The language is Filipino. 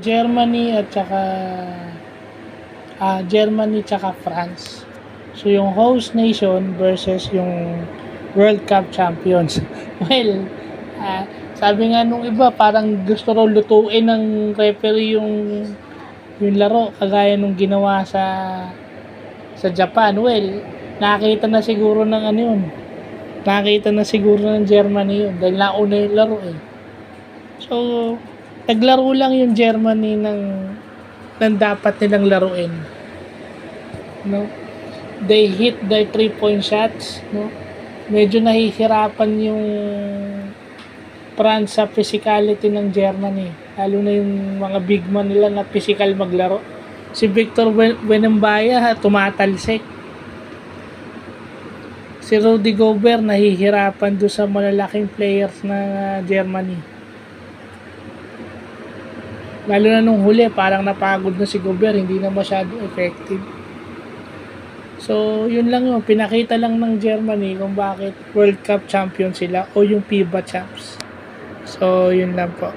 Germany at saka Germany tsaka France. So yung host nation versus yung World Cup champions. Well, sabi nga nung iba parang gusto raw lutuin ng referee yung laro kagaya nung ginawa sa Japan. Well, nakita na siguro ng ano yun. Nakita na siguro ng Germany yun dahil nauna yung laro eh. So, naglaro lang yung Germany ng dapat nilang laruin. No? They hit their 3-point shots, no? Medyo nahihirapan yung France sa physicality ng Germany. Lalo na yung mga big man nila na physical maglaro. Si Victor Wembanyama tumatalsik. Si Rudy Gobert nahihirapan doon sa malalaking players ng Germany. Lalo na nung huli, parang napagod na si Gobert, hindi na masyado effective. So, yun lang yun. Pinakita lang ng Germany kung bakit World Cup champion sila o yung FIBA champs. So, yun lang po.